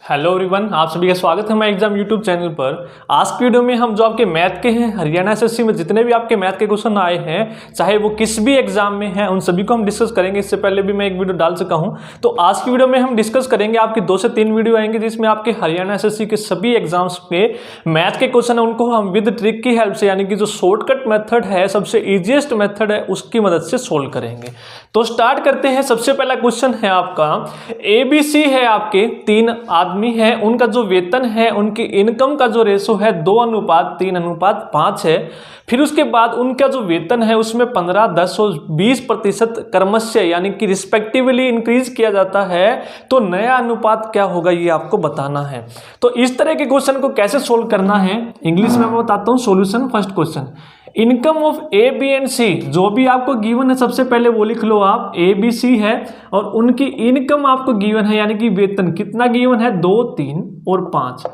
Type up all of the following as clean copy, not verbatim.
Hello everyone, आप सभी का स्वागत है हमारे एग्जाम यूट्यूब चैनल पर। आज की वीडियो में हम जो आपके मैथ के हैं, हरियाणा एसएससी में जितने भी आपके मैथ के क्वेश्चन आए हैं, चाहे वो किस भी एग्जाम में हैं, उन सभी को हम डिस्कस करेंगे। इससे पहले भी मैं एक वीडियो डाल चुका हूं, तो आज की वीडियो में हम डिस्कस करेंगे। आपकी 2 से 3 वीडियो आएंगे जिसमें आपके हरियाणा एसएससी के सभी एग्जाम्स के मैथ के क्वेश्चन है उनको हम विद ट्रिक की हेल्प से, यानी कि जो शॉर्टकट मेथड है, सबसे ईजिएस्ट मेथड है, उसकी मदद से सोल्व करेंगे। तो स्टार्ट करते हैं। सबसे पहला क्वेश्चन है आपका, एबीसी है, आपके 3 आदमी है, उनका जो वेतन है, उनकी इनकम का जो रेशो है 2:3:5 है। फिर उसके बाद उनका जो वेतन है उसमें 15, 10 और 20% क्रमशः यानी कि रिस्पेक्टिवली इंक्रीज किया जाता है। तो नया अनुपात क्या होगा ये आपको बताना है। तो इस तरह के क्वेश्चन को कैसे सोल्व करना है, इंग्लिश में मैं बताता हूँ solution. First question, income of A B and C, जो भी आपको गिवन है सबसे पहले वो लिख लो आप। ए बी सी है और उनकी इनकम आपको गिवन है, यानी कि वेतन कितना गिवन है, 2, 3 और 5।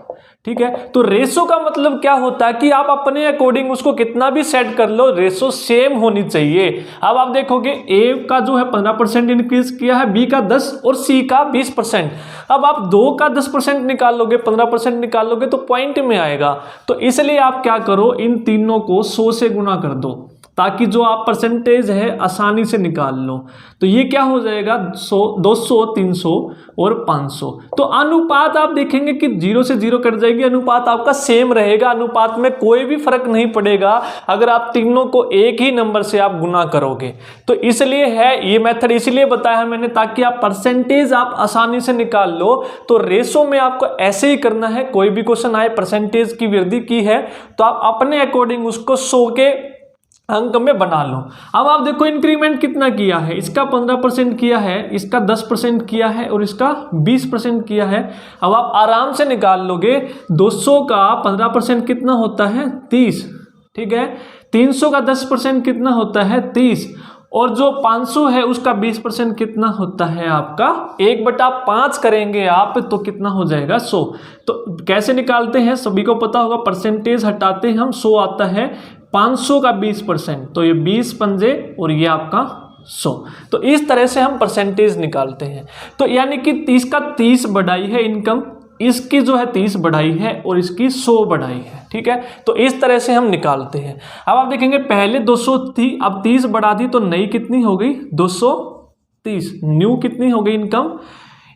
ठीक है, तो रेशो का मतलब क्या होता है कि आप अपने अकॉर्डिंग उसको कितना भी सेट कर लो, रेशो सेम होनी चाहिए। अब आप देखोगे ए का जो है 15% इंक्रीज किया है, बी का 10 और सी का 20%। अब आप 2 का 10% निकाल लोगे, 15% निकाल लोगे तो पॉइंट में आएगा। तो इसलिए आप क्या करो, इन तीनों को 100 से गुना कर दो ताकि जो आप परसेंटेज है आसानी से निकाल लो। तो ये क्या हो जाएगा, 100, 200, 300 और 500। तो अनुपात आप देखेंगे कि 0 से 0 कट जाएगी, अनुपात आपका सेम रहेगा। अनुपात में कोई भी फर्क नहीं पड़ेगा अगर आप तीनों को एक ही नंबर से आप गुना करोगे। तो इसलिए है ये मेथड, इसलिए बताया है मैंने ताकि आप परसेंटेज आप आसानी से निकाल लो। तो रेशो में आपको ऐसे ही करना है। कोई भी क्वेश्चन आए, परसेंटेज की वृद्धि की है तो आप अपने अकॉर्डिंग उसको 100 के अंक में बना लो। अब आप देखो इंक्रीमेंट कितना किया है, इसका 15% किया है, इसका 10% किया है और इसका 20% किया है। अब आप आराम से निकाल लोगे। 200 का 15% कितना होता है, 30। ठीक है, 300 का 10% कितना होता है, 30। और जो 500 है उसका 20% कितना होता है आपका 1/5 करेंगे आप तो कितना हो जाएगा, 100। तो कैसे निकालते हैं सभी को पता होगा, परसेंटेज हटाते हैं हम, 100 आता है। 500 का 20%, तो ये 20 पंजे और ये आपका 100। तो इस तरह से हम परसेंटेज निकालते हैं। तो यानी कि 30 का 30 बढ़ाई है इनकम, इसकी जो है 30 बढ़ाई है और इसकी 100 बढ़ाई है। ठीक है, तो इस तरह से हम निकालते हैं। अब आप देखेंगे पहले 200 थी, अब 30 बढ़ा दी तो नई कितनी हो गई, 230। न्यू कितनी हो गई इनकम।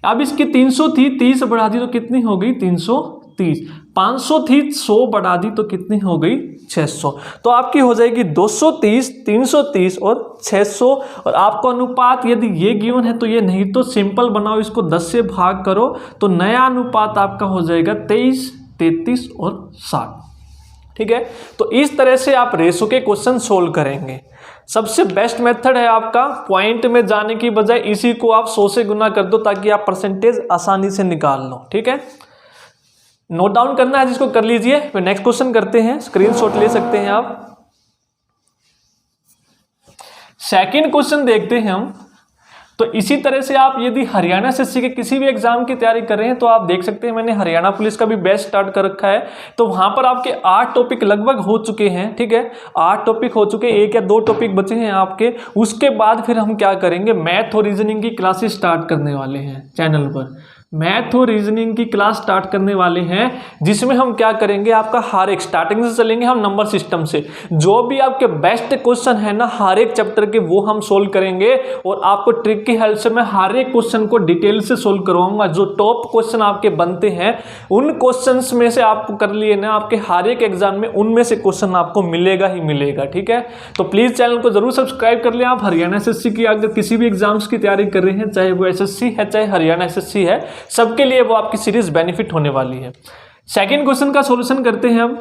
अब इसकी 300 थी, 30 बढ़ा दी तो कितनी हो गई, 330। 500 थी, 100 बढ़ा दी तो कितनी हो गई, 600। तो आपकी हो जाएगी 230, 330 और 600। और आपको अनुपात यदि ये गिवन है तो ये, नहीं तो सिंपल बनाओ, इसको 10 से भाग करो तो नया अनुपात आपका हो जाएगा 23, 33 और 60। ठीक है, तो इस तरह से आप रेशो के क्वेश्चन सोल्व करेंगे। सबसे बेस्ट मेथड है आपका, पॉइंट में जाने की बजाय इसी को आप 100 से गुना कर दो ताकि आप परसेंटेज आसानी से निकाल लो। ठीक है, नोट डाउन करना है जिसको कर लीजिए। फिर नेक्स्ट क्वेश्चन करते हैं, स्क्रीनशॉट ले सकते हैं आप। सेकंड क्वेश्चन देखते हैं हम। तो इसी तरह से आप यदि हरियाणा एसएससी के किसी भी एग्जाम की तैयारी कर रहे हैं तो आप देख सकते हैं मैंने हरियाणा पुलिस का भी बैच स्टार्ट कर रखा है। तो वहां पर आपके 8 टॉपिक लगभग हो चुके हैं। ठीक है, 8 टॉपिक हो चुके हैं, 1 या 2 टॉपिक बचे हैं आपके। उसके बाद फिर हम क्या करेंगे, मैथ और रीजनिंग की क्लासेस स्टार्ट करने वाले हैं चैनल पर। मैथ और रीजनिंग की क्लास स्टार्ट करने वाले हैं जिसमें हम क्या करेंगे, आपका हर एक स्टार्टिंग से चलेंगे हम नंबर सिस्टम से। जो भी आपके बेस्ट क्वेश्चन है ना हर एक चैप्टर के, वो हम सोल्व करेंगे और आपको ट्रिक की हेल्प से मैं हर एक क्वेश्चन को डिटेल से सोल्व करवाऊंगा। जो टॉप क्वेश्चन आपके बनते हैं उन क्वेश्चंस में से आपको कर लिए ना, आपके हर एक एग्जाम में उनमें से क्वेश्चन आपको मिलेगा ही मिलेगा। ठीक है, तो प्लीज चैनल को जरूर सब्सक्राइब कर लें। आप हरियाणा एसएससी की अगर किसी भी एग्जाम्स की तैयारी कर रहे हैं, चाहे वो एसएससी है चाहे हरियाणा एसएससी है, सबके लिए वो आपकी सीरीज बेनिफिट होने वाली है। सेकंड क्वेश्चन का सॉल्यूशन करते हैं अब।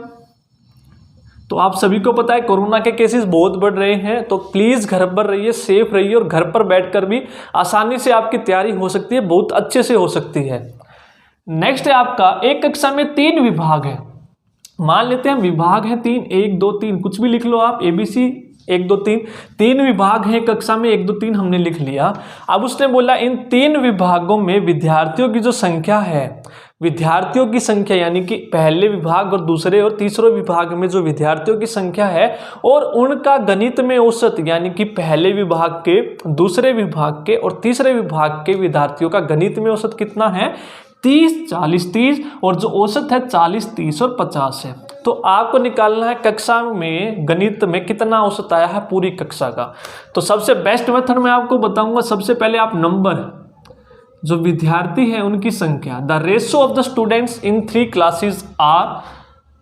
तो आप सभी को पता है कोरोना के केसेस बहुत बढ़ रहे हैं, तो प्लीज घर पर रहिए, सेफ रहिए और घर पर बैठकर भी आसानी से आपकी तैयारी हो सकती है, बहुत अच्छे से हो सकती है। नेक्स्ट है आपका, एक कक्षा में 3 विभाग है। मान लेते हैं विभाग है 3, 1, 2, 3, कुछ भी लिख लो आप, ABC 1, 2, 3। 3 विभाग हैं कक्षा में, 1, 2, 3 हमने लिख लिया। अब उसने बोला इन 3 विभागों में विद्यार्थियों की जो संख्या है, विद्यार्थियों की संख्या यानी कि पहले विभाग और दूसरे और तीसरे विभाग में जो विद्यार्थियों की संख्या है और उनका गणित में औसत, यानी कि पहले विभाग के, दूसरे विभाग के और तीसरे विभाग के विद्यार्थियों का गणित में औसत कितना है, 30 40 30 और जो औसत है 40 30 और 50 है। तो आपको निकालना है कक्षा में गणित में कितना औसत आया है पूरी कक्षा का। तो सबसे बेस्ट मेथड मैं आपको बताऊंगा, सबसे पहले आप नंबर, जो विद्यार्थी हैं उनकी संख्या, the ratio of the students in 3 classes are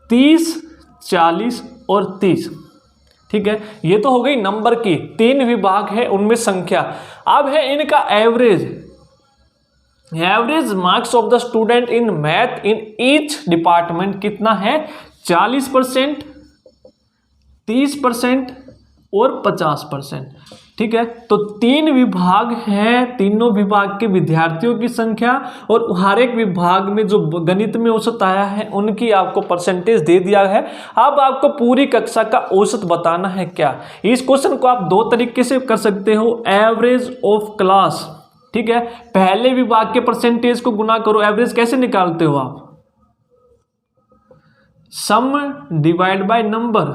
30 40 और 30। ठीक है, ये तो हो गई नंबर की, 3 विभाग है उनमें संख्या। अब है इनका average marks of the student in math in each department कितना है, 40%, 30% और 50%। ठीक है, तो 3 विभाग हैं, तीनों विभाग के विद्यार्थियों की संख्या और हर एक विभाग में जो गणित में औसत आया है उनकी आपको परसेंटेज दे दिया है। अब आपको पूरी कक्षा का औसत बताना है क्या। इस क्वेश्चन को आप 2 तरीके से कर सकते हो, एवरेज ऑफ क्लास। ठीक है, पहले विभाग के परसेंटेज को गुना करो। एवरेज कैसे निकालते हो आप, सम डिवाइड बाय नंबर।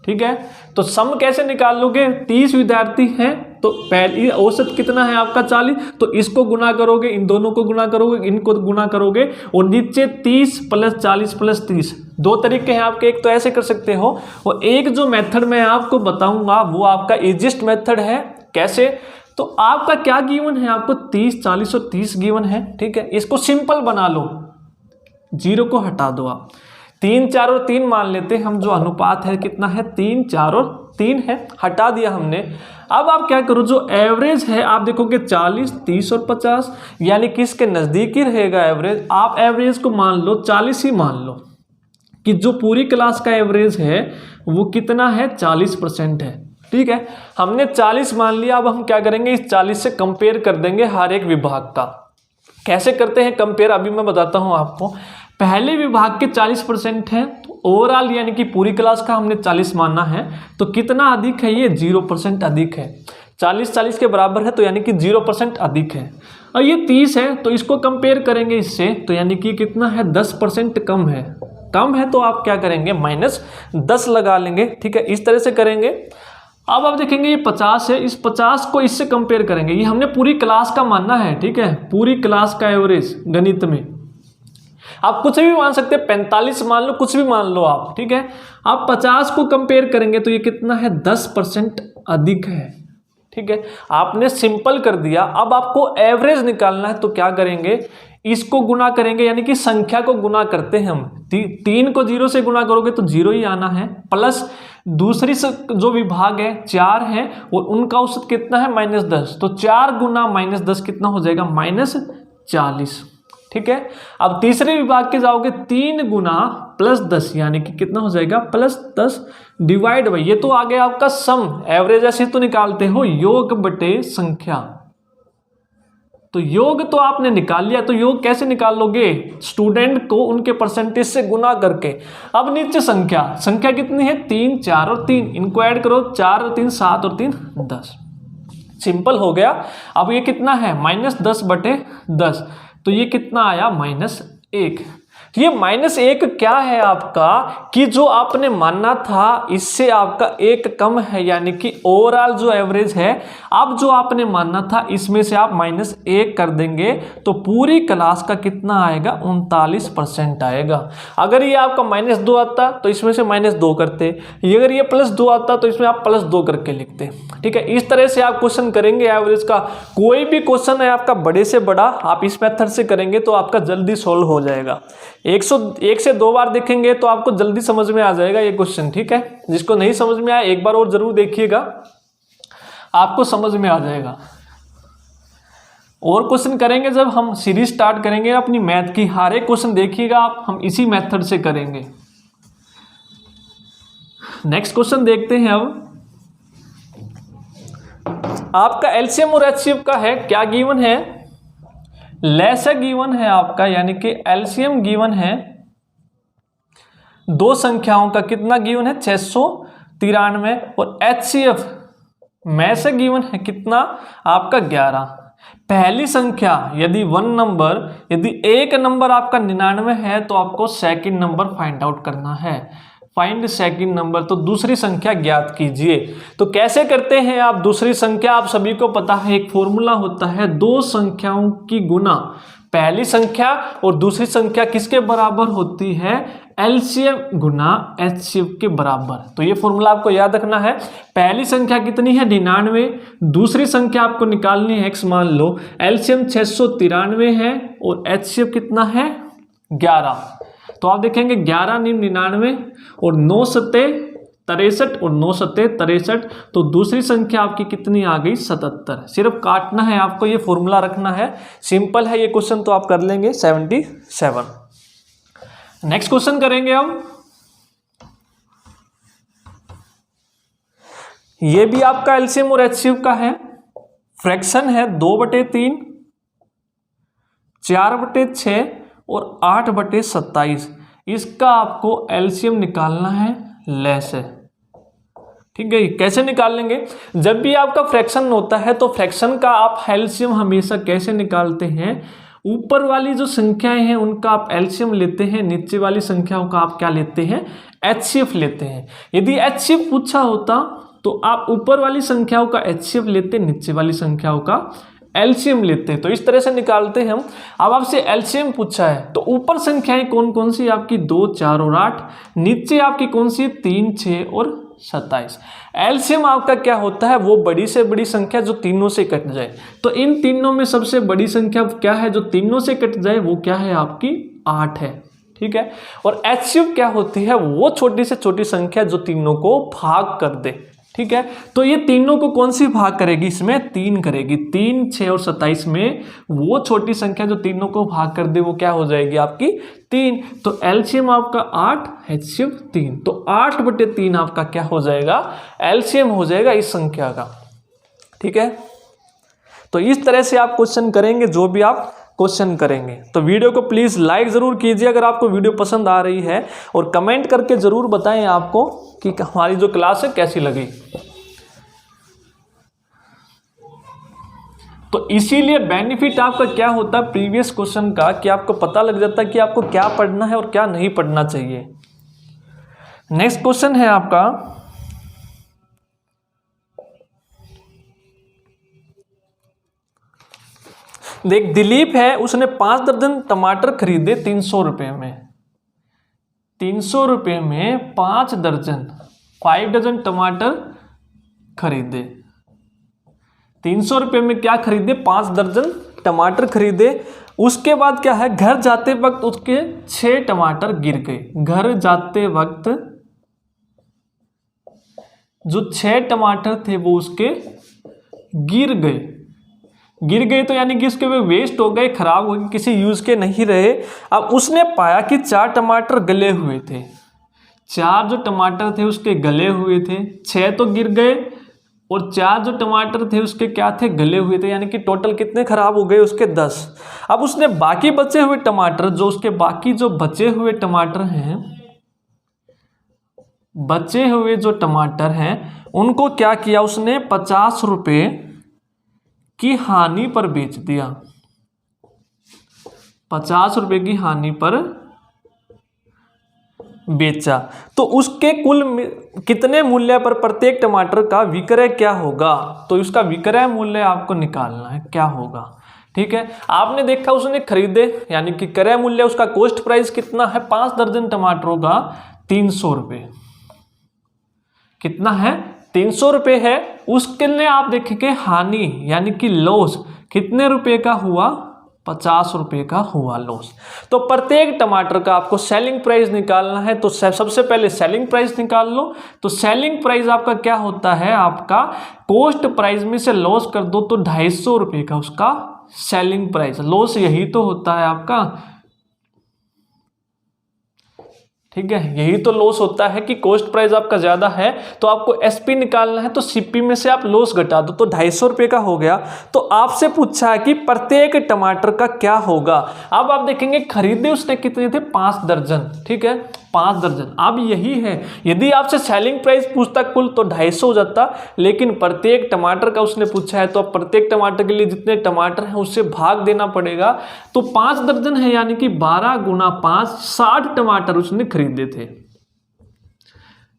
ठीक है, तो सम कैसे निकाल लोगे, 30 विद्यार्थी हैं तो पहले औसत कितना है आपका 40, तो इसको गुना करोगे, इन दोनों को गुना करोगे, इनको गुना करोगे और नीचे 30 + 40 + 30। 2 तरीके हैं आपके, एक तो ऐसे कर सकते हो और एक जो मेथड मैं आपको बताऊंगा वो आपका इजीएस्ट मेथड है। कैसे, तो आपका क्या गिवन है, आपको 30 40 और 30 गिवन है। ठीक है, इसको सिंपल बना लो, 0 को हटा दो आप, 3 4 और 3 मान लेते हैं हम, जो अनुपात है कितना है 3 4 और 3 है, हटा दिया हमने। अब आप क्या करो, जो एवरेज है आप देखोगे 40 30 और 50, यानी कि इसके नज़दीक ही रहेगा एवरेज। आप एवरेज को मान लो 40 ही मान लो कि जो पूरी क्लास का एवरेज है वो कितना है 40% है। ठीक है, हमने 40 मान लिया। अब हम क्या करेंगे, इस 40 से कंपेयर कर देंगे हर एक विभाग का। कैसे करते हैं कंपेयर, अभी मैं बताता हूं आपको। पहले विभाग के 40% है, तो ओवरऑल यानी कि पूरी क्लास का हमने 40 मानना है, तो कितना अधिक है, ये 0% अधिक है। 40 40 के बराबर है, तो यानी कि 0% अधिक है। और ये 30 है, तो इसको कंपेयर करेंगे इससे, तो यानी कि कितना है 10% कम है। कम है तो आप क्या करेंगे, -10 लगा लेंगे। ठीक है, इस तरह से करेंगे। अब आप देखेंगे ये 50 है, इस 50 को इससे कंपेयर करेंगे। ये हमने पूरी क्लास का मानना है। ठीक है, पूरी क्लास का एवरेज गणित में आप कुछ भी मान सकते हैं, 45 मान लो, कुछ भी मान लो आप। ठीक है, आप 50 को कंपेयर करेंगे तो ये कितना है 10% अधिक है। ठीक है, आपने सिंपल कर दिया। अब आपको एवरेज निकालना है, तो क्या करेंगे, इसको गुना करेंगे, यानी कि संख्या को गुना करते हैं हम। 3 को 0 से गुना करोगे तो 0 ही आना है, प्लस दूसरी जो विभाग है 4 है और उनका औसत कितना है -10, तो 4 गुना -10 कितना हो जाएगा -40। ठीक है, अब तीसरे विभाग के जाओगे, 3 गुना +10 यानी कि कितना हो जाएगा +10 डिवाइड बाई, ये तो आ गया आपका सम। एवरेज ऐसे तो निकालते हो, योग बटे संख्या। तो योग तो आपने निकाल लिया, तो योग कैसे निकाल लोगे, स्टूडेंट को उनके परसेंटेज से गुना करके। अब नीचे संख्या कितनी है 3 4 और 3, इनको ऐड करो, 4 और 3 7 और 3 10। सिंपल हो गया। अब ये कितना है -10/10, तो ये कितना आया -1। ये -1 क्या है आपका, कि जो आपने मानना था इससे आपका 1 कम है, यानी कि ओवरऑल जो एवरेज है, अब जो आपने मानना था इसमें से आप -1 कर देंगे, तो पूरी क्लास का कितना आएगा 39% आएगा। अगर ये आपका -2 आता तो इसमें से -2 करते, अगर ये +2 आता तो इसमें आप +2 करके लिखते। ठीक है, इस तरह से आप क्वेश्चन करेंगे एवरेज का। कोई भी क्वेश्चन है आपका बड़े से बड़ा, आप इस मेथड से करेंगे तो आपका जल्दी सोल्व हो जाएगा। 1 से 2 बार देखेंगे तो आपको जल्दी समझ में आ जाएगा ये क्वेश्चन। ठीक है, जिसको नहीं समझ में आया एक बार और जरूर देखिएगा, आपको समझ में आ जाएगा। और क्वेश्चन करेंगे जब हम सीरीज स्टार्ट करेंगे अपनी मैथ की, हर एक क्वेश्चन देखिएगा आप, हम इसी मेथड से करेंगे। नेक्स्ट क्वेश्चन देखते हैं। अब आपका एलसीएम और एचसीएफ का है, क्या गिवन है, लेसा गिवन है आपका, यानी कि एलसीएम गिवन है 2 संख्याओं का, कितना गिवन है 693, और एचसीएफ में से गिवन है कितना आपका 11। पहली संख्या यदि 1 नंबर, यदि एक नंबर आपका 99 है तो आपको सेकंड नंबर फाइंड आउट करना है, फाइंड सेकंड नंबर। तो दूसरी संख्या ज्ञात कीजिए। तो कैसे करते हैं आप दूसरी संख्या, आप सभी को पता है एक फॉर्मूला होता है 2 संख्याओं की गुना। पहली संख्या और दूसरी संख्या किसके बराबर होती है, एलसीएम गुना एचसीएफ के बराबर। तो ये फॉर्मूला आपको याद रखना है। पहली संख्या कितनी है 99, दूसरी संख्या आपको निकालनी है x, मान लो एलसीएम 693 है और एचसीएफ कितना है 11। तो आप देखेंगे 11 × 99 और 9 सत्ते 63 और 9 सत्ते 63, तो दूसरी संख्या आपकी कितनी आ गई 77। सिर्फ काटना है आपको, ये फॉर्मूला रखना है, सिंपल है ये क्वेश्चन, तो आप कर लेंगे 77। नेक्स्ट क्वेश्चन करेंगे हम। ये भी आपका एलसीएम और एचसीएफ का है, फ्रैक्शन है 2/3, 4/6 और 8/27। इसका आपको एलसीएम निकालना है, लेस है, ठीक है। कैसे निकाल लेंगे, जब भी आपका फ्रैक्शन होता है तो फ्रैक्शन का आप एलसीएम हमेशा कैसे निकालते हैं, ऊपर वाली जो संख्याएं हैं उनका आप एलसीएम लेते हैं, नीचे वाली संख्याओं का आप क्या लेते हैं, एचसीएफ लेते हैं। यदि एचसीएफ पूछा होता तो आप ऊपर वाली संख्याओं का एचसीएफ लेते, नीचे वाली संख्याओं का एलसीएम लेते हैं। तो इस तरह से निकालते हैं हम। अब आपसे एलसीएम पूछा है तो ऊपर संख्याएं कौन कौन सी आपकी 2, 4 और 8, नीचे आपकी कौन सी 3, 6 और 27। एलसीएम आपका क्या होता है, वो बड़ी से बड़ी संख्या जो तीनों से कट जाए। तो इन तीनों में सबसे बड़ी संख्या क्या है जो तीनों से कट जाए, वो क्या है आपकी 8 है, ठीक है। और एचसीएफ क्या होती है, वो छोटी से छोटी संख्या जो तीनों को भाग कर दे, ठीक है। तो ये तीनों को कौन सी भाग करेगी, इसमें 3 करेगी। 3, 6 और 27 में वो छोटी संख्या जो तीनों को भाग कर दे वो क्या हो जाएगी आपकी 3। तो एलसीएम आपका 8, एचसीएफ 3, तो 8/3 आपका क्या हो जाएगा, एलसीएम हो जाएगा इस संख्या का, ठीक है। तो इस तरह से आप क्वेश्चन करेंगे जो भी आप क्वेश्चन करेंगे। तो वीडियो को प्लीज़ लाइक ज़रूर कीजिए अगर आपको वीडियो पसंद आ रही है, और कमेंट करके ज़रूर बताएं आपको कि हमारी जो क्लास है कैसी लगी। तो इसीलिए बेनिफिट आपका क्या होता है प्रीवियस क्वेश्चन का, कि आपको पता लग जाता है कि आपको क्या पढ़ना है और क्या नहीं पढ़ना चाहिए। नेक्स्ट क्वेश्चन है आपका, देख दिलीप है, उसने 5 दर्जन टमाटर खरीदे 300 रुपये में। 300 रुपये में 5 डजन टमाटर खरीदे। 300 रुपये में क्या खरीदे, 5 दर्जन टमाटर खरीदे। उसके बाद क्या है, घर जाते वक्त उसके 6 टमाटर गिर गए। घर जाते वक्त जो 6 टमाटर थे वो उसके गिर गए। गिर गए तो यानी कि उसके वे वेस्ट हो गए, खराब हो गए, किसी यूज के नहीं रहे। अब उसने पाया कि 4 टमाटर गले हुए थे। 4 जो टमाटर थे उसके गले हुए थे, 6 तो गिर गए और 4 जो टमाटर थे उसके क्या थे, गले हुए थे, यानी कि टोटल कितने खराब हो गए उसके 10। अब उसने बाकी बचे हुए टमाटर, जो उसके बाकी जो बचे हुए टमाटर हैं, बचे हुए जो टमाटर हैं उनको क्या किया उसने, 50 रुपये की हानि पर बेच दिया। 50 रुपये की हानि पर बेचा। तो उसके कुल कितने मूल्य पर प्रत्येक टमाटर का विक्रय क्या होगा, तो उसका विक्रय मूल्य आपको निकालना है क्या होगा, ठीक है। आपने देखा उसने खरीदे, यानी कि क्रय मूल्य उसका कॉस्ट प्राइस कितना है, 5 दर्जन टमाटरों का 300 रुपये। कितना है, 300 रुपये है। उसके लिए आप देखेंगे हानि यानी कि लॉस कितने रुपए का हुआ, 50 रुपये का हुआ लॉस। तो प्रत्येक टमाटर का आपको सेलिंग प्राइस निकालना है। तो सबसे पहले सेलिंग प्राइस निकाल लो। तो सेलिंग प्राइस आपका क्या होता है, आपका कॉस्ट प्राइस में से लॉस कर दो तो 250 रुपये का उसका सेलिंग प्राइस। लॉस यही तो होता है आपका, ठीक है, यही तो लॉस होता है कि कॉस्ट प्राइस आपका ज्यादा है तो आपको एसपी निकालना है, तो सीपी में से आप लॉस घटा दो तो 250 रुपये का हो गया। तो आपसे पूछा है कि प्रत्येक टमाटर का क्या होगा। अब आप देखेंगे खरीदे उसने कितने थे, 5 दर्जन, ठीक है, 5 दर्जन। अब यही है, यदि आपसे सेलिंग प्राइस पूछता कुल तो 250 हो जाता, लेकिन प्रत्येक टमाटर का उसने पूछा है तो अब प्रत्येक टमाटर के लिए जितने टमाटर हैं उससे भाग देना पड़ेगा। तो 5 दर्जन है यानी कि 12 गुना 5, 60 टमाटर उसने खरीदे थे।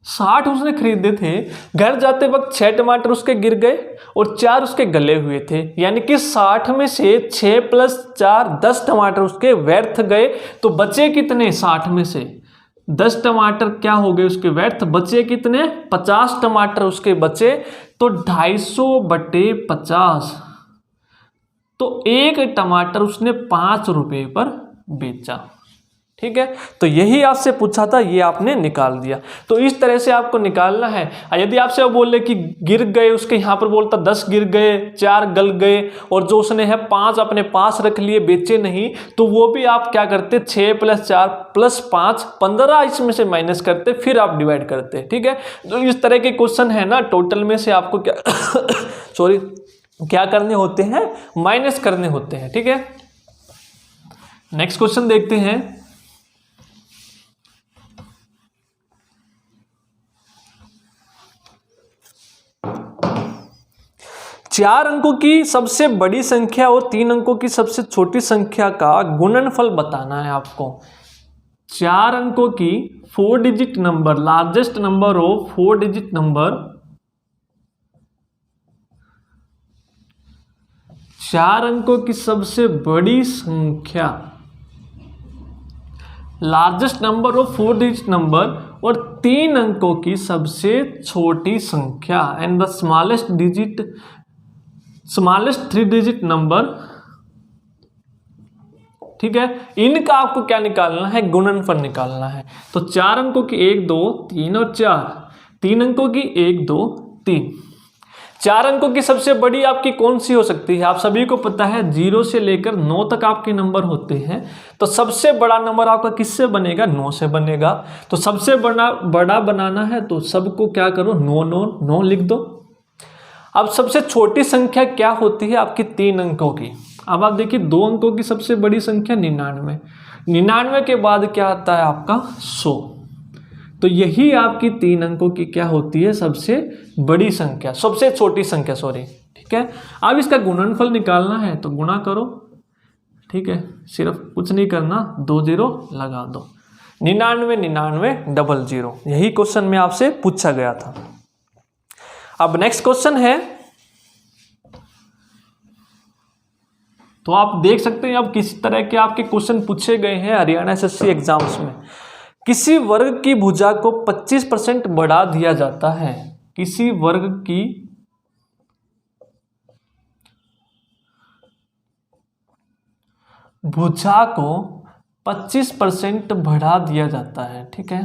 60 उसने खरीदे थे, घर जाते वक्त 6 टमाटर उसके गिर गए और 4 उसके गले हुए थे, यानी कि 60 में से 6 + 4 10 टमाटर उसके व्यर्थ गए। तो बचे कितने? 60 में से 10 टमाटर क्या हो गए उसके व्यर्थ, बचे कितने? 50 टमाटर उसके बचे। तो 250/50, तो एक टमाटर उसने 5 रुपए पर बेचा। ठीक है, तो यही आपसे पूछा था, ये आपने निकाल दिया। तो इस तरह से आपको निकालना है। यदि आपसे वो बोले कि गिर गए, उसके यहाँ पर बोलता 10 गिर गए, 4 गल गए और जो उसने है 5 अपने पास रख लिए, बेचे नहीं, तो वो भी आप क्या करते? 6 + 4 + 5 15 इसमें से माइनस करते, फिर आप डिवाइड करते। ठीक है, तो इस तरह के क्वेश्चन है ना, टोटल में से आपको क्या सॉरी क्या करने होते हैं? माइनस करने होते हैं। ठीक है, नेक्स्ट क्वेश्चन देखते हैं। 4 अंकों की सबसे बड़ी संख्या और 3 अंकों की सबसे छोटी संख्या का गुणनफल बताना है आपको। 4 अंकों की 4 digit number, largest number of 4 digit number, 4 अंकों की सबसे बड़ी संख्या, largest number of 4 digit number, और 3 अंकों की सबसे छोटी संख्या, and the smallest 3 digit number. ठीक है, इनका आपको क्या निकालना है? गुणनफल निकालना है। तो 4 अंकों की 1 2 3 और 4, 3 अंकों की 1 2 3। 4 अंकों की सबसे बड़ी आपकी कौन सी हो सकती है? आप सभी को पता है 0 से लेकर 9 तक आपके नंबर होते हैं। तो सबसे बड़ा नंबर आपका किससे बनेगा? 9 से बनेगा। तो सबसे बड़ा बनाना है तो सबको क्या करो? 9 9 9 लिख दो। अब सबसे छोटी संख्या क्या होती है आपकी? 3 अंकों की। अब आप देखिए 2 अंकों की सबसे बड़ी संख्या 99, 99 के बाद क्या आता है आपका? 100। तो यही आपकी 3 अंकों की क्या होती है? सबसे बड़ी संख्या, सबसे छोटी संख्या, सॉरी। ठीक है, अब इसका गुणनफल निकालना है तो गुणा करो। ठीक है, सिर्फ कुछ नहीं करना, 2 0 लगा दो। 99 99 00, यही क्वेश्चन में आपसे पूछा गया था। अब नेक्स्ट क्वेश्चन है, तो आप देख सकते हैं अब किस तरह के आपके क्वेश्चन पूछे गए हैं हरियाणा एसएससी एग्जाम्स में। किसी वर्ग की भुजा को 25% बढ़ा दिया जाता है। किसी वर्ग की भुजा को 25% बढ़ा दिया जाता है। ठीक है,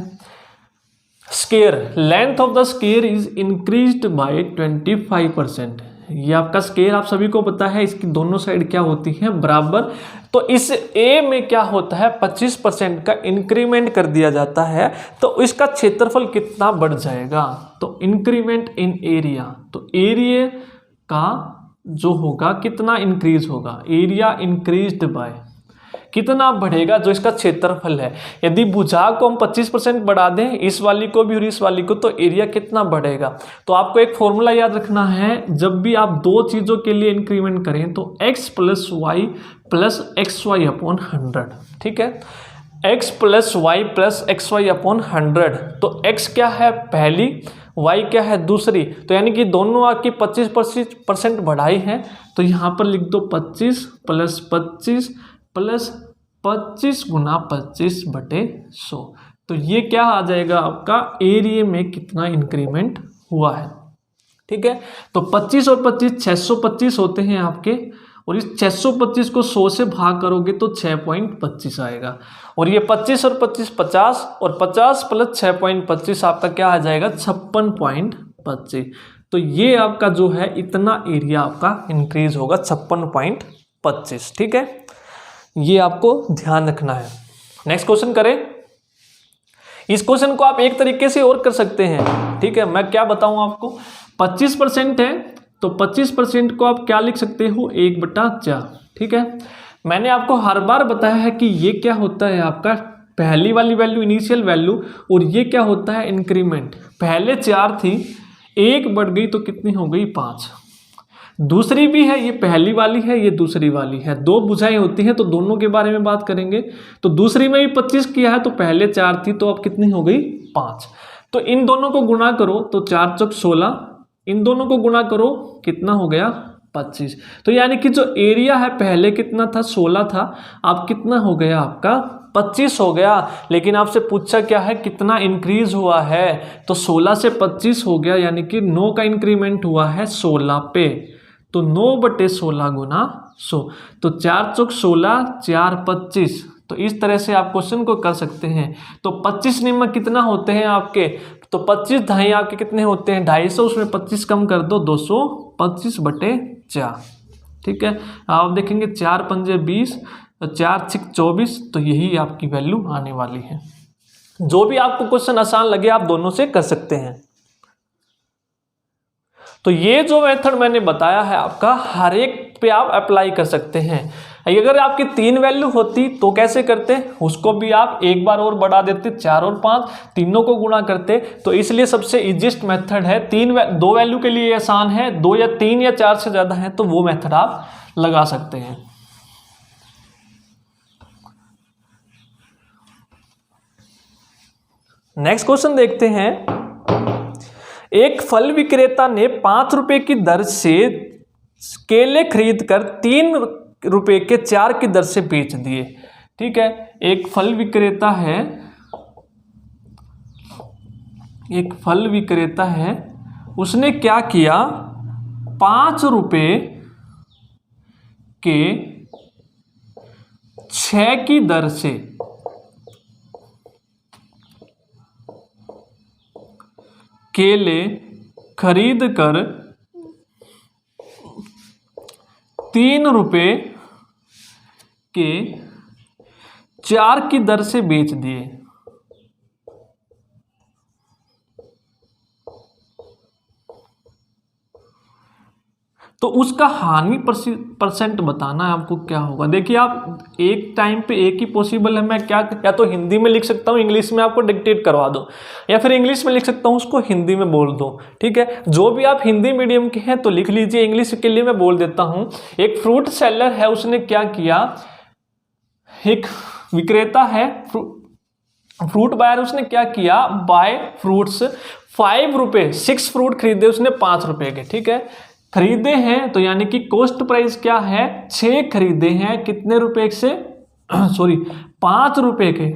square, length of the square is increased by 25%। ये आपका स्क्वायर आप सभी को पता है, इसकी दोनों साइड क्या होती है? बराबर। तो इस ए में क्या होता है? 25% का इंक्रीमेंट कर दिया जाता है, तो इसका क्षेत्रफल कितना बढ़ जाएगा? तो इंक्रीमेंट इन एरिया, तो एरिया का जो होगा कितना इंक्रीज होगा? एरिया इंक्रीज्ड बाय कितना बढ़ेगा? जो इसका क्षेत्रफल है। यदि भुजा को हम 25% बढ़ा दें, इस वाली को भी और इस वाली को, तो एरिया कितना बढ़ेगा? तो आपको एक फॉर्मूला याद रखना है, जब भी आप दो चीजों के लिए इंक्रीमेंट करें तो x + y + xy/100। ठीक है, x + y + xy/100। तो x क्या है? पहली, y क्या है? दूसरी। तो यानी कि दोनों आपकी 25% बढ़ाई है, तो यहाँ पर लिख दो 25 + 25 + 25 × 25/100। तो ये क्या आ जाएगा आपका? एरिया में कितना इंक्रीमेंट हुआ है। ठीक है, तो 25 और 25 625 होते हैं आपके, और इस 625 को 100 से भाग करोगे तो 6.25 आएगा। और ये 25 और 25 50, और 50 + 6.25 आपका क्या आ जाएगा? 56.25। तो ये आपका जो है इतना एरिया आपका इंक्रीज होगा, 56.25। ठीक है, ये आपको ध्यान रखना है। नेक्स्ट क्वेश्चन करें। इस क्वेश्चन को आप एक तरीके से और कर सकते हैं। ठीक है, मैं क्या बताऊं आपको? 25% है तो 25% को आप क्या लिख सकते हो? 1/4। ठीक है, मैंने आपको हर बार बताया है कि ये क्या होता है आपका? पहली वाली वैल्यू इनिशियल वैल्यू, और ये क्या होता है? इंक्रीमेंट। पहले 4 थी, 1 बढ़ गई तो कितनी हो गई? 5। दूसरी भी है, ये पहली वाली है, ये दूसरी वाली है। 2 भुजाएं होती हैं तो दोनों के बारे में बात करेंगे। तो दूसरी में भी 25 किया है, तो पहले 4 थी तो अब कितनी हो गई? 5। तो इन दोनों को गुणा करो तो 4 चौक 16, इन दोनों को गुणा करो कितना हो गया 25। तो यानी कि जो एरिया है पहले कितना था 16 था, अब कितना हो गया आपका 25 हो गया। लेकिन आपसे पूछा क्या है कितना इंक्रीज हुआ है, तो 16 से 25 हो गया, यानी कि 9 का इंक्रीमेंट हुआ है 16 पे। तो 9/16 गुना 100, तो 4 चौक 16, 4 25। तो इस तरह से आप क्वेश्चन को कर सकते हैं। तो 25 निम्न कितना होते हैं आपके, तो 25 ढाई आपके कितने होते हैं 250, उसमें 25 कम कर दो 225/4। ठीक है, आप देखेंगे 4 पंजे 20, 4 छिक 24, तो यही आपकी वैल्यू आने वाली है। जो भी आपको क्वेश्चन आसान लगे आप दोनों से कर सकते हैं। तो ये जो मेथड मैंने बताया है आपका हर एक पे आप अप्लाई कर सकते हैं। अगर आपकी 3 वैल्यू होती तो कैसे करते, उसको भी आप एक बार और बढ़ा देते, 4 और 5 तीनों को गुणा करते। तो इसलिए सबसे इजीएस्ट मेथड है 2 वैल्यू के लिए आसान है, 2 या 3 या 4 से ज्यादा है तो वो मेथड आप लगा सकते हैं। नेक्स्ट क्वेश्चन देखते हैं। एक फल विक्रेता ने 5 रुपए की दर से केले खरीद कर 3 रुपए के 4 की दर से बेच दिए। ठीक है, एक फल विक्रेता है, उसने क्या किया 5 रुपए के 6 की दर से केले खरीद कर 3 रुपए के 4 की दर से बेच दिए। तो उसका हानि परसेंट बताना है आपको क्या होगा। देखिए आप एक टाइम पे एक ही पॉसिबल है, मैं क्या या तो हिंदी में लिख सकता हूँ, इंग्लिश में आपको डिक्टेट करवा दो, या फिर इंग्लिश में लिख सकता हूँ उसको हिंदी में बोल दो। ठीक है, जो भी आप हिंदी मीडियम के हैं तो लिख लीजिए, इंग्लिश के लिए मैं बोल देता हूँ। एक फ्रूट सेलर है, उसने क्या किया, एक विक्रेता है फ्रूट बायर, उसने क्या किया बाय फ्रूट्स 5 रुपए, 6 फ्रूट खरीदे उसने 5 रुपए के। ठीक है, खरीदे हैं तो यानी कि कॉस्ट प्राइस क्या है 6 खरीदे हैं, कितने रुपए से 5 रुपए के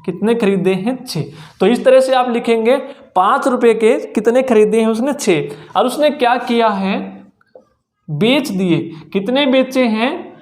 कितने खरीदे हैं 6। तो इस तरह से आप लिखेंगे 5 रुपए के कितने खरीदे हैं उसने 6, और उसने क्या किया है बेच दिए, कितने बेचे हैं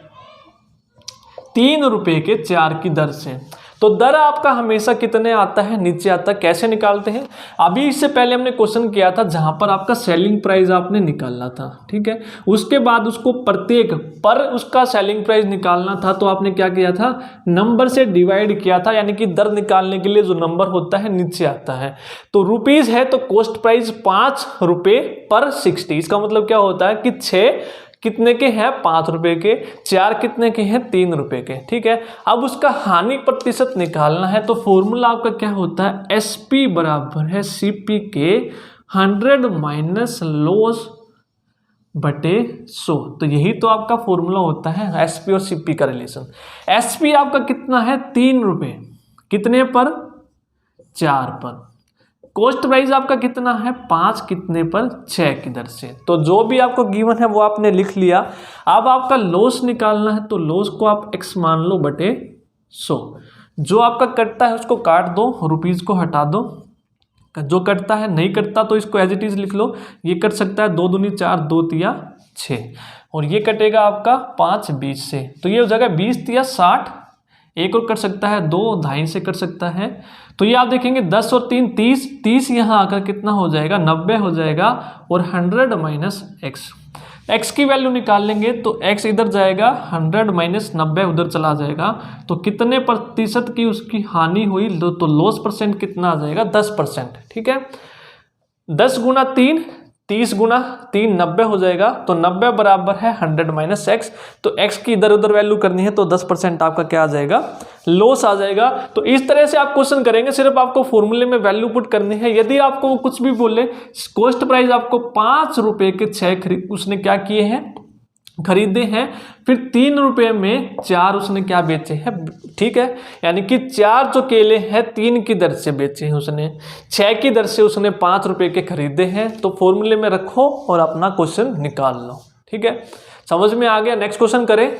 3 रुपए के 4 की दर से। तो दर आपका हमेशा कितने आता है नीचे आता है, कैसे निकालते हैं। अभी इससे पहले हमने क्वेश्चन किया था जहां पर आपका सेलिंग प्राइस आपने निकालना था। ठीक है, उसके बाद उसको प्रत्येक पर उसका सेलिंग प्राइस निकालना था, तो आपने क्या किया था नंबर से डिवाइड किया था, यानी कि दर निकालने के लिए जो नंबर होता है नीचे आता है। तो रुपीज है तो कॉस्ट प्राइस 5 रुपए पर 60, इसका मतलब क्या होता है कि 6 कितने के हैं 5 रुपए के, 4 कितने के हैं 3 रुपए के। ठीक है, अब उसका हानि प्रतिशत निकालना है, तो फॉर्मूला आपका क्या होता है SP बराबर है CP के 100 माइनस लॉस बटे 100। तो यही तो आपका फॉर्मूला होता है SP और CP का रिलेशन। SP आपका कितना है 3 रुपए, कितने पर 4 पर। कॉस्ट प्राइस आपका कितना है 5 कितने पर 6 की दर से। तो जो भी आपको गिवन है वो आपने लिख लिया। अब आपका लॉस निकालना है, तो लॉस को आप x मान लो बटे 100। जो आपका कटता है उसको काट दो, रुपीज को हटा दो, जो कटता है नहीं कटता तो इसको एज इट इज लिख लो। ये कट सकता है 2 दूनी 4, 2 तिया 6, और ये कटेगा आपका 5 20 से, तो ये हो जाएगा 20 तिया 60। एक और कट सकता है 2 2.5 से कट सकता है। तो ये आप देखेंगे 10 और 3 30, 30 यहाँ आकर कितना हो जाएगा 90 हो जाएगा, और 100 माइनस x की वैल्यू निकाल लेंगे तो x इधर जाएगा, 100 माइनस 90 उधर चला जाएगा। तो कितने प्रतिशत की उसकी हानि हुई, तो लॉस परसेंट कितना आ जाएगा 10%। ठीक है, 10 गुना 3 30 गुना 3 90 हो जाएगा, तो 90 बराबर है 100 माइनस x। तो x की इधर उधर वैल्यू करनी है तो 10% आपका क्या आ जाएगा लॉस आ जाएगा। तो इस तरह से आप क्वेश्चन करेंगे, सिर्फ आपको फॉर्मूले में वैल्यू पुट करनी है। यदि आपको कुछ भी बोले, कॉस्ट प्राइस आपको 5 रुपए के 6 खरीद, उसने क्या किए हैं खरीदे हैं, फिर 3 रुपये में 4 उसने क्या बेचे हैं, ठीक है। यानी कि 4 जो केले हैं 3 की दर से बेचे हैं उसने, 6 की दर से उसने 5 रुपये के खरीदे हैं। तो फॉर्मूले में रखो और अपना क्वेश्चन निकाल लो, ठीक है। समझ में आ गया। नेक्स्ट क्वेश्चन करें।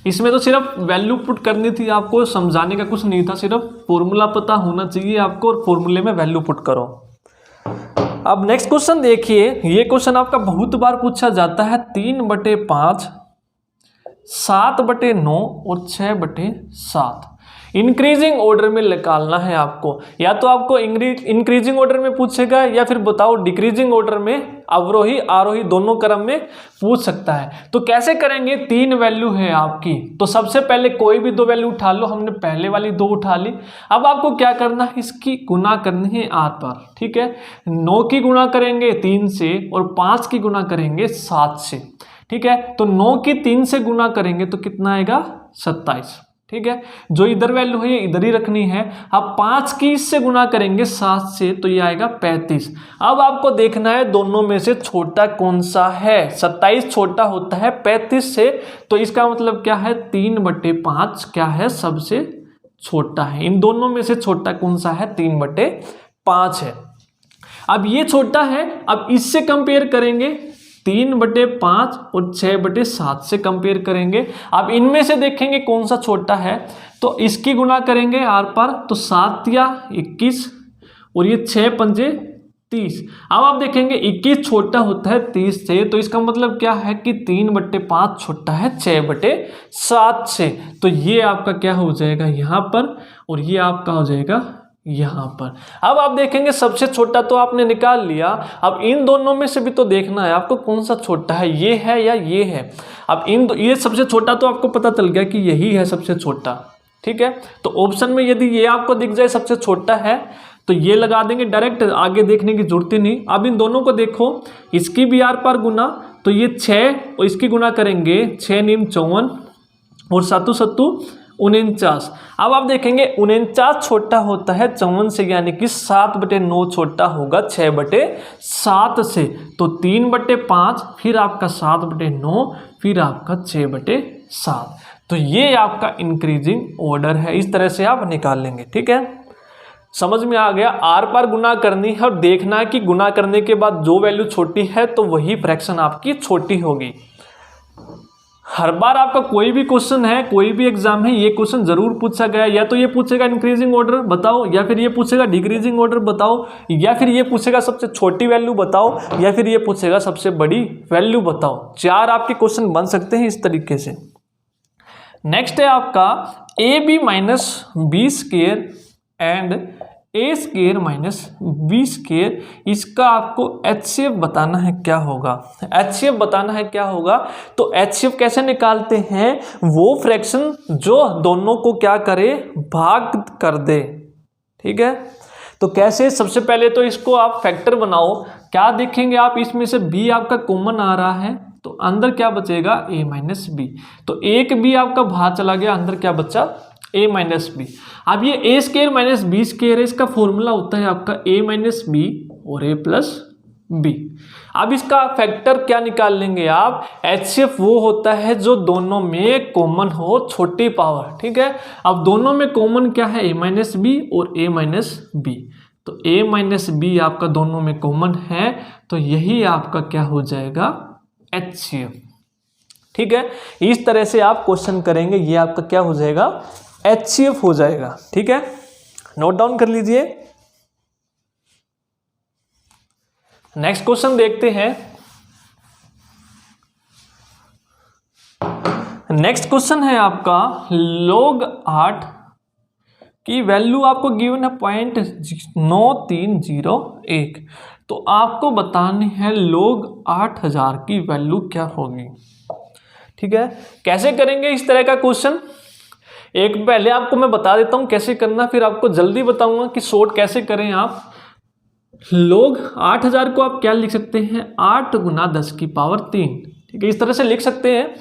इसमें तो सिर्फ वैल्यू पुट करनी थी आपको, समझाने का कुछ नहीं था, सिर्फ फॉर्मूला पता होना चाहिए आपको और फॉर्मूले में वैल्यू पुट करो। अब नेक्स्ट क्वेश्चन देखिए, ये क्वेश्चन आपका बहुत बार पूछा जाता है। 3/5, 7/9 और 6/7 इंक्रीजिंग ऑर्डर में निकालना है आपको। या तो आपको इंक्रीजिंग ऑर्डर में पूछेगा या फिर बताओ डिक्रीजिंग ऑर्डर में, अवरोही आरोही दोनों क्रम में पूछ सकता है। तो कैसे करेंगे, 3 वैल्यू है आपकी, तो सबसे पहले कोई भी 2 वैल्यू उठा लो। हमने पहले वाली 2 उठा ली। अब आपको क्या करना है, इसकी गुना करनी है r पर, ठीक है। 9 की गुणा करेंगे 3 से और 5 की गुणा करेंगे 7 से, ठीक है। तो 9 की 3 से गुना करेंगे तो कितना आएगा, 27, ठीक है। जो इधर वैल्यू है ये इधर ही रखनी है। अब 5 की इससे गुना करेंगे 7 से तो ये आएगा 35। अब आपको देखना है दोनों में से छोटा कौन सा है। 27 छोटा होता है 35 से, तो इसका मतलब क्या है, 3/5 क्या है, सबसे छोटा है। इन दोनों में से छोटा कौन सा है, 3/5 है। अब ये छोटा है, अब इससे कंपेयर करेंगे 3/5 और 6/7 से कंपेयर करेंगे। अब इनमें से देखेंगे कौन सा छोटा है, तो इसकी गुना करेंगे r पर, तो 7 या 21 और ये 6×5 30। अब आप देखेंगे 21 छोटा होता है 30 से, तो इसका मतलब क्या है कि 3/5 छोटा है 6/7 से। तो ये आपका क्या हो जाएगा यहाँ पर, और ये आपका हो जाएगा यहाँ पर। अब आप देखेंगे सबसे छोटा तो आपने निकाल लिया। अब इन दोनों में से भी तो देखना है आपको कौन सा छोटा है, ये है या ये है। अब ये सबसे छोटा तो आपको पता चल गया कि यही है सबसे छोटा, ठीक है। तो ऑप्शन में यदि ये आपको दिख जाए सबसे छोटा है तो ये लगा देंगे डायरेक्ट, आगे देखने की जरूरत ही नहीं। अब इन दोनों को देखो, इसकी भी r पर गुना, तो ये 6 और इसकी गुना करेंगे 6 × 54 और 7 × 7 49। अब आप देखेंगे 49 छोटा होता है 54 से, यानी कि 7/9 छोटा होगा 6/7 से। तो 3/5 फिर आपका 7/9 फिर आपका 6/7। तो ये आपका इंक्रीजिंग ऑर्डर है। इस तरह से आप निकाल लेंगे, ठीक है। समझ में आ गया। r पर गुना करनी है और देखना है कि गुना करने के बाद जो वैल्यू छोटी है तो वही फ्रैक्शन आपकी छोटी होगी। हर बार आपका कोई भी क्वेश्चन है, कोई भी एग्जाम है, ये क्वेश्चन जरूर पूछा गया। या तो ये पूछेगा इंक्रीजिंग ऑर्डर बताओ, या फिर ये पूछेगा डिक्रीजिंग ऑर्डर बताओ, या फिर ये पूछेगा सबसे छोटी वैल्यू बताओ, या फिर ये पूछेगा सबसे बड़ी वैल्यू बताओ। 4 आपके क्वेश्चन बन सकते हैं इस तरीके से। नेक्स्ट है आपका ab - b² and a² - b²। इसका आपको HCF बताना है क्या होगा। HCF बताना है क्या होगा, तो HCF कैसे निकालते हैं, वो फ्रैक्शन जो दोनों को क्या करे, भाग कर दे, ठीक है। तो कैसे, सबसे पहले तो इसको आप फैक्टर बनाओ। क्या देखेंगे आप, इसमें से b आपका कॉमन आ रहा है तो अंदर क्या बचेगा, a - b। तो एक b आपका बाहर चला गया, अंदर क्या बचा, a - b। अब ये a² - b² है, इसका फॉर्मूला होता है आपका a - b और a + b। अब इसका फैक्टर क्या निकाल लेंगे आप, HCF वो होता है जो दोनों में कॉमन हो, छोटी पावर, ठीक है। अब दोनों में कॉमन क्या है, a - b और a - b। तो a - b आपका दोनों में कॉमन है, तो यही आपका क्या हो जाएगा, HCF, ठीक है। इस तरह से आप क्वेश्चन करेंगे, ये आपका क्या हो जाएगा, HCF हो जाएगा, ठीक है। नोट डाउन कर लीजिए। नेक्स्ट क्वेश्चन देखते हैं। नेक्स्ट क्वेश्चन है आपका log 8 की वैल्यू आपको गिवन है 0.9301। तो आपको बतानी है log 8000 की वैल्यू क्या होगी, ठीक है। कैसे करेंगे इस तरह का क्वेश्चन, एक पहले आपको मैं बता देता हूं कैसे करना, फिर आपको जल्दी बताऊंगा कि शॉर्ट कैसे करें आप। log 8000 को आप क्या लिख सकते हैं, 8 × 10 की पावर 3, ठीक है। इस तरह से लिख सकते हैं।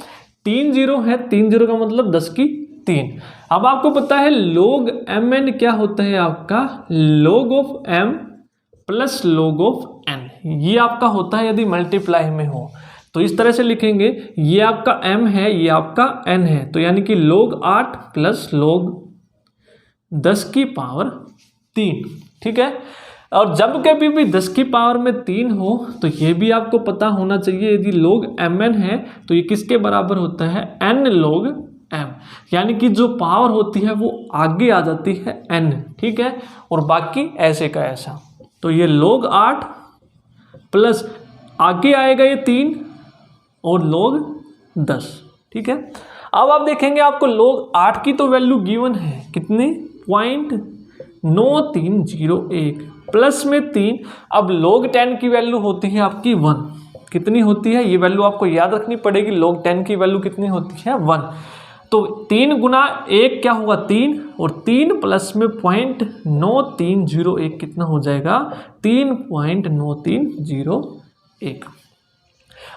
3 0 है, 3 0 का मतलब 10 की 3। अब आपको पता है log mn क्या होता है आपका, log of m + log of n। ये आपका होता है यदि मल्टीप्लाई में हो। तो इस तरह से लिखेंगे, ये आपका m है, ये आपका n है, तो यानी कि log 8 प्लस log 10 की पावर 3। ठीक है, और जब कभी भी 10 की पावर में 3 हो तो ये भी आपको पता होना चाहिए, यदि log mn है तो ये किसके बराबर होता है, n log m, यानी कि जो पावर होती है वो आगे आ जाती है n। ठीक है, और बाकी ऐसे का ऐसा, तो ये log 8 प्लस आगे आएगा ये 3 और log 10। ठीक है, अब आप देखेंगे आपको log 8 की तो वैल्यू गिवन है कितनी, 0.9301 प्लस में 3। अब log 10 की वैल्यू होती है आपकी 1, कितनी होती है, ये वैल्यू आपको याद रखनी पड़ेगी, log 10 की वैल्यू कितनी होती है 1। तो 3 गुना 1 क्या होगा 3, और 3 प्लस में 0.9301 कितना हो जाएगा, 3.9301।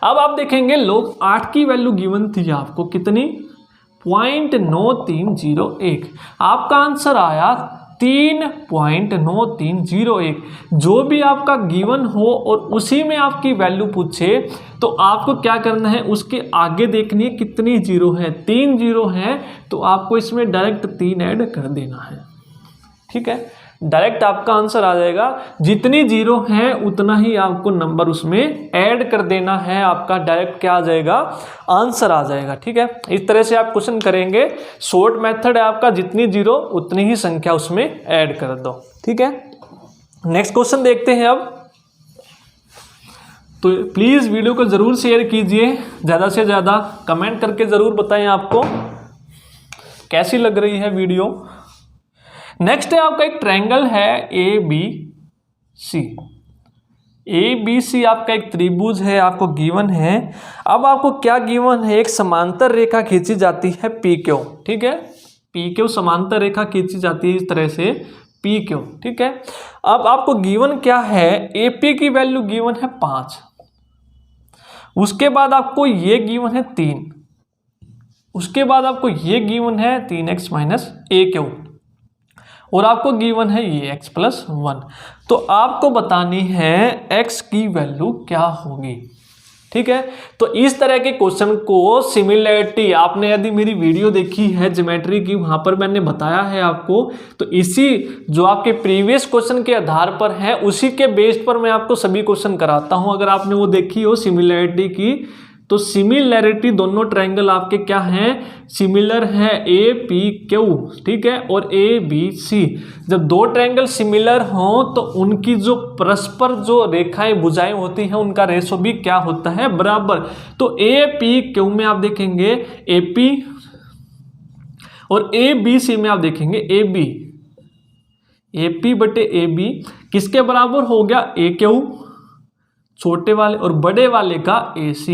अब आप देखेंगे log 8 की वैल्यू गिवन थी आपको कितनी, 0.9301, आपका आंसर आया 3.9301। जो भी आपका गिवन हो और उसी में आपकी वैल्यू पूछे तो आपको क्या करना है, उसके आगे देखनी है कितनी जीरो है, 3 जीरो है, तो आपको इसमें डायरेक्ट 3 ऐड कर देना है। ठीक है, डायरेक्ट आपका आंसर आ जाएगा, जितनी जीरो है उतना ही आपको नंबर उसमें ऐड कर देना है, आपका डायरेक्ट क्या आ जाएगा, आंसर आ जाएगा। ठीक है, इस तरह से आप क्वेश्चन करेंगे, शॉर्ट मेथड है आपका, जितनी जीरो उतनी ही संख्या उसमें ऐड कर दो। ठीक है, नेक्स्ट क्वेश्चन देखते हैं अब। तो प्लीज़ वीडियो को ज़रूर शेयर कीजिए, ज़्यादा से ज़्यादा कमेंट करके ज़रूर बताएं आपको कैसी लग रही है वीडियो। नेक्स्ट है आपका एक ट्रायंगल है ABC। ABC आपका एक त्रिभुज है, आपको गिवन है। अब आपको क्या गिवन है, एक समांतर रेखा खींची जाती है PQ। ठीक है, PQ समांतर रेखा खींची जाती है इस तरह से PQ। ठीक है, अब आपको गिवन क्या है, AP की वैल्यू गिवन है 5, उसके बाद आपको ये गिवन है 3, उसके बाद आपको ये गिवन है 3x माइनस AQ, और आपको गिवन है ये x प्लस 1। तो आपको बतानी है x की वैल्यू क्या होगी। ठीक है, तो इस तरह के क्वेश्चन को सिमिलरिटी, आपने यदि मेरी वीडियो देखी है ज्योमेट्री की, वहां पर मैंने बताया है आपको, तो इसी जो आपके प्रीवियस क्वेश्चन के आधार पर है उसी के बेस्ड पर मैं आपको सभी क्वेश्चन कराता हूं। अगर आपने वो देखी हो सिमिलरिटी की, तो सिमिलरिटी दोनों ट्रायंगल आपके क्या हैं, सिमिलर है APQ। ठीक है, और ABC। जब दो ट्रायंगल सिमिलर हों तो उनकी जो परस्पर जो रेखाएं भुजाएं होती हैं उनका रेशो भी क्या होता है, बराबर। तो APQ में आप देखेंगे AP, और ABC में आप देखेंगे AB। AP बटे AB किसके बराबर हो गया, AQ छोटे वाले और बड़े वाले का AC।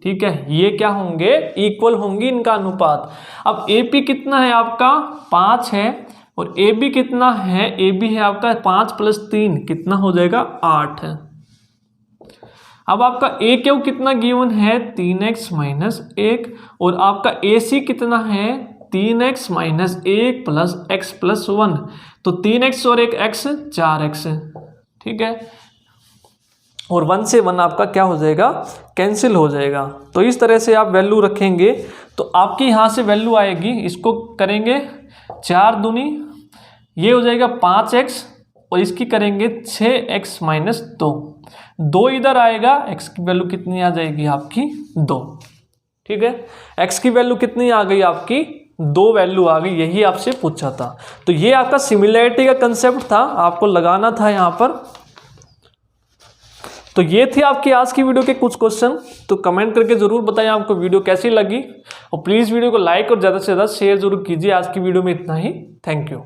ठीक है, ये क्या होंगे, इक्वल होंगे इनका अनुपात। अब AP कितना है आपका 5 है, और AB कितना है, AB है आपका 5 प्लस 3 कितना हो जाएगा 8 है। अब आपका AQ कितना गिवन है 3x माइनस 1, और आपका AC कितना है 3x minus 1 plus x plus 1, तो 3x और 1x 4x। ठीक है, और 1 से 1 आपका क्या हो जाएगा, कैंसिल हो जाएगा। तो इस तरह से आप वैल्यू रखेंगे तो आपकी यहाँ से वैल्यू आएगी, इसको करेंगे 4 दूनी, ये हो जाएगा 5x, और इसकी करेंगे 6x माइनस 2 इधर आएगा, x की वैल्यू कितनी आ जाएगी आपकी 2। ठीक है, x की वैल्यू कितनी आ गई आपकी 2 वैल्यू आ गई, यही आपसे पूछा था। तो ये आपका सिमिलरिटी का कंसेप्ट था, आपको लगाना था यहाँ पर। तो ये थी आपकी आज की वीडियो के कुछ क्वेश्चन। तो कमेंट करके जरूर बताएं आपको वीडियो कैसी लगी, और प्लीज़ वीडियो को लाइक और ज़्यादा से ज़्यादा शेयर जरूर कीजिए। आज की वीडियो में इतना ही, थैंक यू।